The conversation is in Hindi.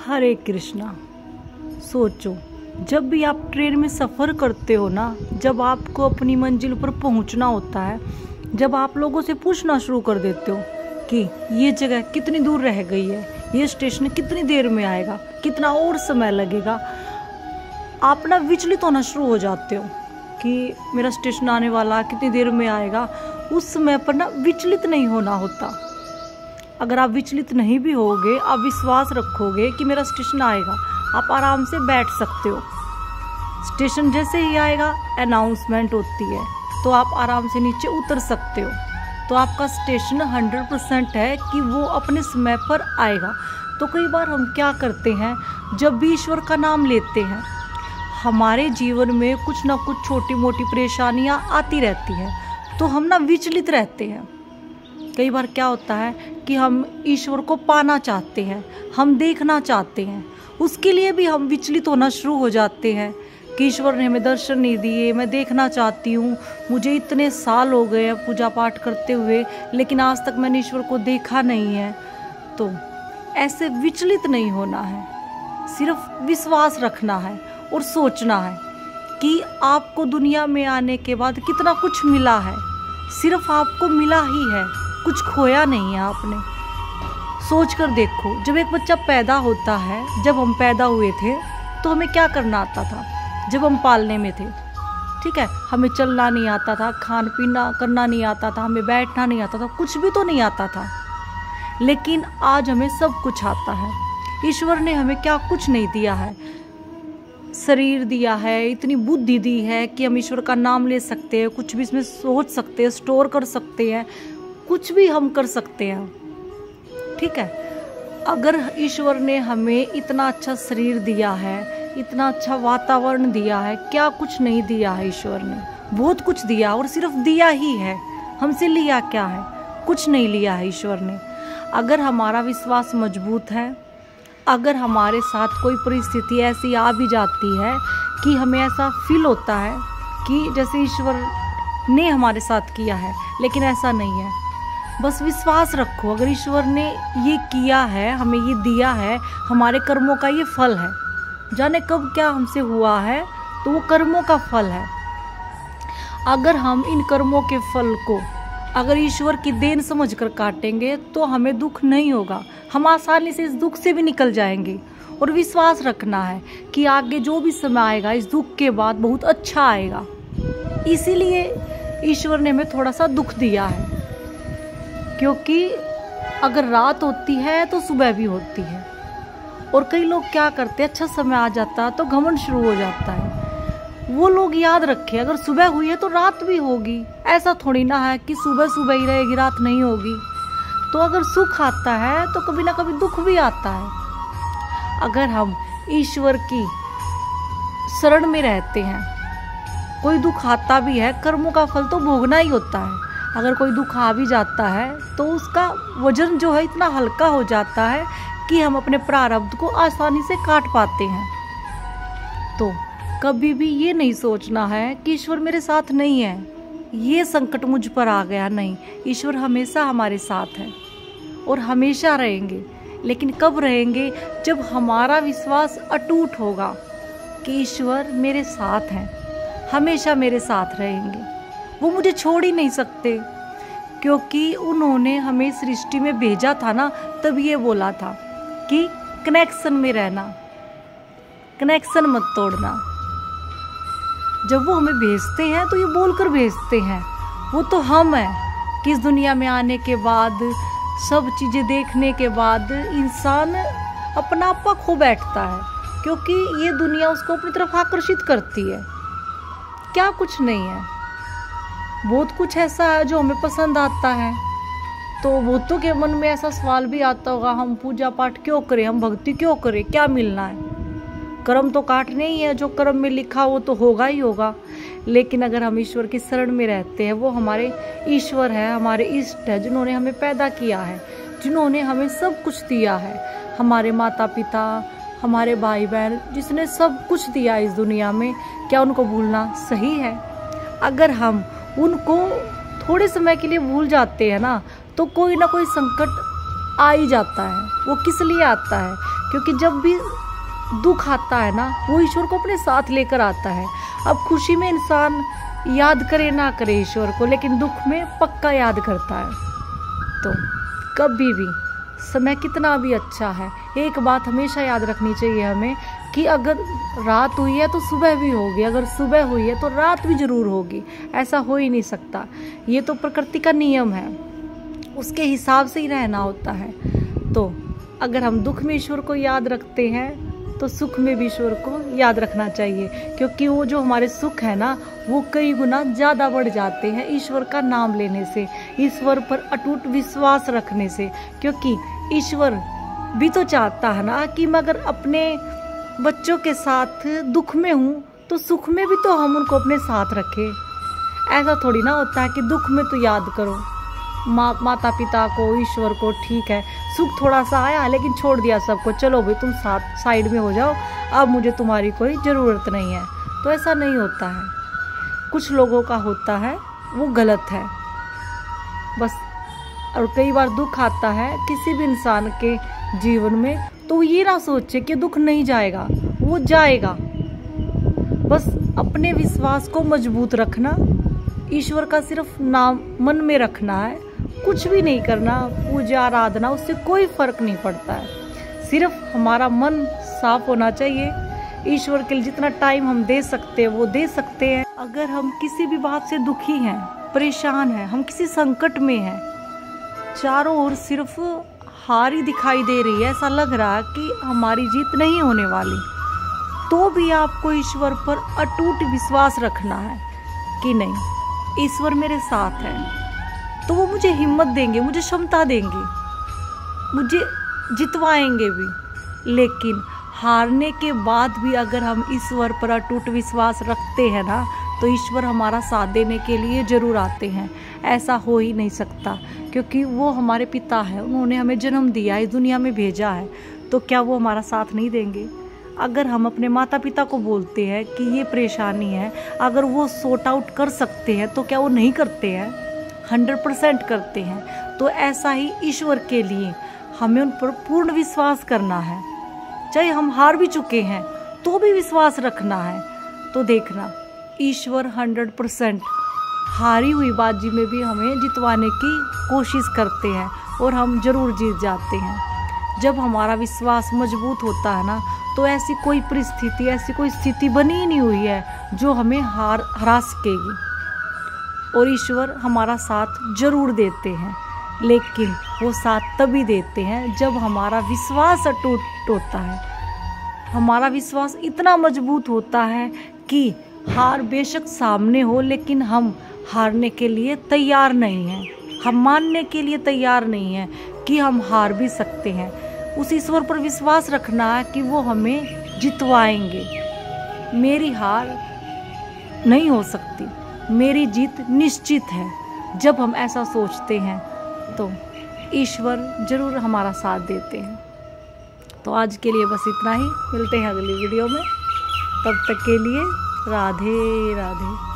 हरे कृष्णा। सोचो, जब भी आप ट्रेन में सफ़र करते हो ना, जब आपको अपनी मंजिल पर पहुंचना होता है, जब आप लोगों से पूछना शुरू कर देते हो कि ये जगह कितनी दूर रह गई है, ये स्टेशन कितनी देर में आएगा, कितना और समय लगेगा, आप ना विचलित होना शुरू हो जाते हो कि मेरा स्टेशन आने वाला, कितनी देर में आएगा। उस समय पर ना विचलित नहीं होना होता। अगर आप विचलित नहीं भी होगे, आप विश्वास रखोगे कि मेरा स्टेशन आएगा, आप आराम से बैठ सकते हो। स्टेशन जैसे ही आएगा, अनाउंसमेंट होती है तो आप आराम से नीचे उतर सकते हो। तो आपका स्टेशन 100% है कि वो अपने समय पर आएगा। तो कई बार हम क्या करते हैं, जब भी ईश्वर का नाम लेते हैं, हमारे जीवन में कुछ ना कुछ छोटी मोटी परेशानियां आती रहती हैं, तो हम ना विचलित रहते हैं। कई बार क्या होता है कि हम ईश्वर को पाना चाहते हैं, हम देखना चाहते हैं, उसके लिए भी हम विचलित होना शुरू हो जाते हैं कि ईश्वर ने हमें दर्शन नहीं दिए, मैं देखना चाहती हूँ, मुझे इतने साल हो गए पूजा पाठ करते हुए, लेकिन आज तक मैंने ईश्वर को देखा नहीं है। तो ऐसे विचलित नहीं होना है, सिर्फ विश्वास रखना है और सोचना है कि आपको दुनिया में आने के बाद कितना कुछ मिला है। सिर्फ आपको मिला ही है, कुछ खोया नहीं है आपने। सोच कर देखो, जब एक बच्चा पैदा होता है, जब हम पैदा हुए थे तो हमें क्या करना आता था, जब हम पालने में थे, ठीक है, हमें चलना नहीं आता था, खान पीना करना नहीं आता था, हमें बैठना नहीं आता था, कुछ भी तो नहीं आता था। लेकिन आज हमें सब कुछ आता है। ईश्वर ने हमें क्या कुछ नहीं दिया है, शरीर दिया है, इतनी बुद्धि दी है कि हम ईश्वर का नाम ले सकते हैं, कुछ भी इसमें सोच सकते हैं, स्टोर कर सकते हैं, कुछ भी हम कर सकते हैं, ठीक है। अगर ईश्वर ने हमें इतना अच्छा शरीर दिया है, इतना अच्छा वातावरण दिया है, क्या कुछ नहीं दिया है ईश्वर ने, बहुत कुछ दिया, और सिर्फ दिया ही है, हमसे लिया क्या है, कुछ नहीं लिया है ईश्वर ने। अगर हमारा विश्वास मजबूत है, अगर हमारे साथ कोई परिस्थिति ऐसी आ भी जाती है कि हमें ऐसा फील होता है कि जैसे ईश्वर ने हमारे साथ किया है, लेकिन ऐसा नहीं है, बस विश्वास रखो। अगर ईश्वर ने ये किया है, हमें ये दिया है, हमारे कर्मों का ये फल है। जाने कब क्या हमसे हुआ है, तो वो कर्मों का फल है। अगर हम इन कर्मों के फल को अगर ईश्वर की देन समझकर काटेंगे तो हमें दुख नहीं होगा, हम आसानी से इस दुख से भी निकल जाएंगे। और विश्वास रखना है कि आगे जो भी समय आएगा, इस दुख के बाद बहुत अच्छा आएगा। इसीलिए ईश्वर ने हमें थोड़ा सा दुख दिया है, क्योंकि अगर रात होती है तो सुबह भी होती है। और कई लोग क्या करते हैं, अच्छा समय आ जाता है तो घमंड शुरू हो जाता है। वो लोग याद रखें, अगर सुबह हुई है तो रात भी होगी। ऐसा थोड़ी ना है कि सुबह सुबह ही रहेगी, रात नहीं होगी। तो अगर सुख आता है तो कभी ना कभी दुख भी आता है। अगर हम ईश्वर की शरण में रहते हैं, कोई दुख आता भी है, कर्मों का फल तो भोगना ही होता है। अगर कोई दुख आ भी जाता है तो उसका वजन जो है इतना हल्का हो जाता है कि हम अपने प्रारब्ध को आसानी से काट पाते हैं। तो कभी भी ये नहीं सोचना है कि ईश्वर मेरे साथ नहीं है, ये संकट मुझ पर आ गया, नहीं। ईश्वर हमेशा हमारे साथ है और हमेशा रहेंगे। लेकिन कब रहेंगे, जब हमारा विश्वास अटूट होगा कि ईश्वर मेरे साथ हैं, हमेशा मेरे साथ रहेंगे, वो मुझे छोड़ ही नहीं सकते। क्योंकि उन्होंने हमें सृष्टि में भेजा था ना, तब ये बोला था कि कनेक्शन में रहना, कनेक्शन मत तोड़ना। जब वो हमें भेजते हैं तो ये बोलकर भेजते हैं, वो तो हम हैं कि इस दुनिया में आने के बाद, सब चीज़ें देखने के बाद इंसान अपना आपा खो बैठता है, क्योंकि ये दुनिया उसको अपनी तरफ आकर्षित करती है। क्या कुछ नहीं है, बहुत कुछ ऐसा है जो हमें पसंद आता है। तो बहुतों के मन में ऐसा सवाल भी आता होगा, हम पूजा पाठ क्यों करें, हम भक्ति क्यों करें, क्या मिलना है। कर्म तो काटने ही है, जो कर्म में लिखा वो तो होगा ही होगा। लेकिन अगर हम ईश्वर की शरण में रहते हैं, वो हमारे ईश्वर है, हमारे इष्ट है, जिन्होंने हमें पैदा किया है, जिन्होंने हमें सब कुछ दिया है, हमारे माता पिता, हमारे भाई बहन, जिसने सब कुछ दिया इस दुनिया में, क्या उनको भूलना सही है? अगर हम उनको थोड़े समय के लिए भूल जाते हैं ना, तो कोई ना कोई संकट आ ही जाता है। वो किस लिए आता है? क्योंकि जब भी दुख आता है ना, वो ईश्वर को अपने साथ लेकर आता है। अब खुशी में इंसान याद करे ना करे ईश्वर को, लेकिन दुख में पक्का याद करता है। तो कभी भी समय कितना भी अच्छा है, एक बात हमेशा याद रखनी चाहिए हमें कि अगर रात हुई है तो सुबह भी होगी, अगर सुबह हुई है तो रात भी जरूर होगी। ऐसा हो ही नहीं सकता, ये तो प्रकृति का नियम है, उसके हिसाब से ही रहना होता है। तो अगर हम दुख में ईश्वर को याद रखते हैं तो सुख में भी ईश्वर को याद रखना चाहिए, क्योंकि वो जो हमारे सुख है ना, वो कई गुना ज़्यादा बढ़ जाते हैं ईश्वर का नाम लेने से, ईश्वर पर अटूट विश्वास रखने से। क्योंकि ईश्वर भी तो चाहता है ना कि मैं अगर अपने बच्चों के साथ दुख में हूँ तो सुख में भी तो हम उनको अपने साथ रखें। ऐसा थोड़ी ना होता है कि दुख में तो याद करो माता पिता को, ईश्वर को, ठीक है सुख थोड़ा सा आया लेकिन छोड़ दिया सबको, चलो भाई तुम साथ साइड में हो जाओ, अब मुझे तुम्हारी कोई ज़रूरत नहीं है। तो ऐसा नहीं होता है, कुछ लोगों का होता है, वो गलत है बस। और कई बार दुख आता है किसी भी इंसान के जीवन में, तो ये ना सोचे कि दुख नहीं जाएगा, वो जाएगा। बस अपने विश्वास को मजबूत रखना, ईश्वर का सिर्फ नाम मन में रखना है, कुछ भी नहीं करना, पूजा आराधना उससे कोई फर्क नहीं पड़ता है। सिर्फ हमारा मन साफ होना चाहिए, ईश्वर के लिए जितना टाइम हम दे सकते हैं वो दे सकते हैं। अगर हम किसी भी बात से दुखी हैं, परेशान हैं, हम किसी संकट में हैं, चारों ओर सिर्फ हार ही दिखाई दे रही है, ऐसा लग रहा है कि हमारी जीत नहीं होने वाली, तो भी आपको ईश्वर पर अटूट विश्वास रखना है कि नहीं ईश्वर मेरे साथ है, तो वो मुझे हिम्मत देंगे, मुझे क्षमता देंगे, मुझे जितवाएंगे भी। लेकिन हारने के बाद भी अगर हम ईश्वर पर अटूट विश्वास रखते हैं ना, तो ईश्वर हमारा साथ देने के लिए ज़रूर आते हैं। ऐसा हो ही नहीं सकता, क्योंकि वो हमारे पिता है, उन्होंने हमें जन्म दिया, इस दुनिया में भेजा है, तो क्या वो हमारा साथ नहीं देंगे? अगर हम अपने माता पिता को बोलते हैं कि ये परेशानी है, अगर वो सॉर्ट आउट कर सकते हैं तो क्या वो नहीं करते हैं? 100% करते हैं। तो ऐसा ही ईश्वर के लिए हमें उन पर पूर्ण विश्वास करना है, चाहे हम हार भी चुके हैं तो भी विश्वास रखना है। तो देखना ईश्वर 100% हारी हुई बाजी में भी हमें जितवाने की कोशिश करते हैं और हम जरूर जीत जाते हैं। जब हमारा विश्वास मजबूत होता है ना, तो ऐसी कोई परिस्थिति, ऐसी कोई स्थिति बनी ही नहीं हुई है जो हमें हरा सकेगी। और ईश्वर हमारा साथ जरूर देते हैं, लेकिन वो साथ तभी देते हैं जब हमारा विश्वास अटूट होता है, हमारा विश्वास इतना मजबूत होता है कि हार बेशक सामने हो, लेकिन हम हारने के लिए तैयार नहीं हैं, हम मानने के लिए तैयार नहीं हैं कि हम हार भी सकते हैं। उस ईश्वर पर विश्वास रखना है कि वो हमें जितवाएंगे। मेरी हार नहीं हो सकती, मेरी जीत निश्चित है। जब हम ऐसा सोचते हैं तो ईश्वर जरूर हमारा साथ देते हैं। तो आज के लिए बस इतना ही, मिलते हैं अगली वीडियो में, तब तक के लिए राधे राधे।